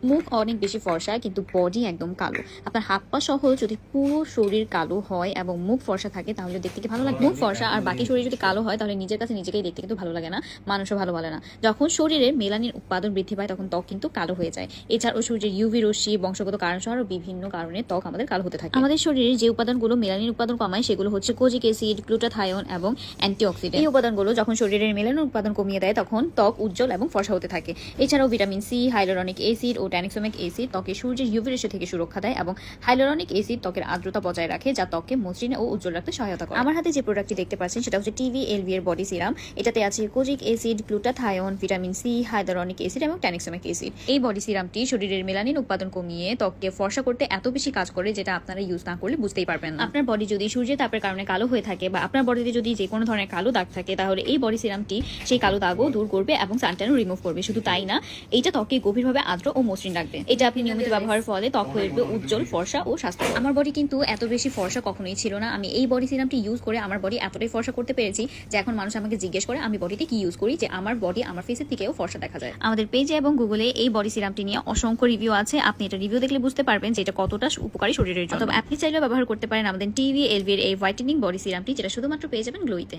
মুখ অনেক বেশি ফর্সা কিন্তু বডি একদম কালো। আপনার হাত পা সহ যদি পুরো শরীর কালো হয় এবং মুখ ফর্সা থাকে তাহলে দেখতে কি ভালো লাগে? মুখ ফর্সা আর বাকি শরীর যদি কালো হয় তাহলে নিজের কাছে নিজেকেই দেখতে কিন্তু ভালো লাগে না, মানুষও ভালো বলে না। যখন শরীরের মেলানিন উৎপাদন বৃদ্ধি পায় তখন ত্বক কিন্তু কালো হয়ে যায়। এছাড়াও সূর্যের ইউভি রশ্মি, বংশগত কারণ সহ আরো বিভিন্ন কারণে ত্বক আমাদের কালো হতে থাকে। আমাদের শরীরের যে উপাদানগুলো মেলানিন উৎপাদন কমায় সেগুলো হচ্ছে কোজিক অ্যাসিড, গ্লুটাথায়োন এবং অ্যান্টিঅক্সিডেন্ট। এই উপাদানগুলো যখন শরীরের মেলানিন উৎপাদন কমিয়ে দেয় তখন ত্বক উজ্জ্বল এবং ফর্সা হতে থাকে। এছাড়াও ভিটামিন সি, হাইলোরনিক অ্যাসিড ও ট্যানিক্সোমিক অ্যাসিড ত্বকে সূর্যের ইউভি রেশে থেকে সুরক্ষা দেয় এবং হাইলোরনিক অ্যাসিড ত্বকের আর্দ্রতা বজায় রাখে, যা ত্বককে মসৃণ ও উজ্জ্বল রাখতে সহায়তা করে। আমার হাতে যে প্রোডাক্টটি দেখতে পাচ্ছেন সেটা হচ্ছে TVLV এর বডি সিরাম। এটাতে আছে kojic acid, glutathione, vitamin C, hyaluronic acid এবং ট্যানিক্সোমিক অ্যাসিড। এই বডি সিরামটি শরীরের মেলানিন উৎপাদন কমিয়ে ত্বককে ফর্সা করতে এত বেশি কাজ করে যেটা আপনারা ইউজ না করলে বুঝতেই পারবেন না। আপনার বডি যদি সূর্যের তাপের কারণে কালো হয়ে থাকে বা আপনার বডিতে যদি যে কোনো ধরনের কালো দাগ থাকে তাহলে এই বডি সিরামটি সেই কালো দাগও দূর করবে এবং সানট্যানও রিমুভ করবে। শুধু তাই না, এইটা ত্বককে গভীরভাবে আর্দ্র ও মসৃণ রাখবে। এটা আপনি নিয়মিত ব্যবহারের ফলে ত্বক হয়ে উঠবে উজ্জ্বল, ফর্সা ও স্বাস্থ্য। আমার বডি কিন্তু এত বেশি ফর্সা কখনোই ছিল না। আমি এই বডি সিরামটি ইউজ করে আমার বডি এতটাই ফর্সা করতে পেরেছি যে এখন মানুষ আমাকে জিজ্ঞেস করে আমি বডিতে কি ইউজ করি, যে আমার বডি আমার ফেসের থেকেও ফর্সা দেখা যায়। আমাদের পেজে এবং গুগলে এই বডি সিরামটি নিয়ে অসংখ্য রিভিউ আছে। আপনি এটা রিভিউ দেখলে বুঝতে পারবেন যে এটা কতটা উপকারী শরীরের জন্য। তবে আপনি চাইলেও ব্যবহার করতে পারেন আমাদের TVLV এর এই হোয়াইটেনিং বডি সিরামটি, যেটা শুধুমাত্র পেয়ে যাবেন গ্লোইতে।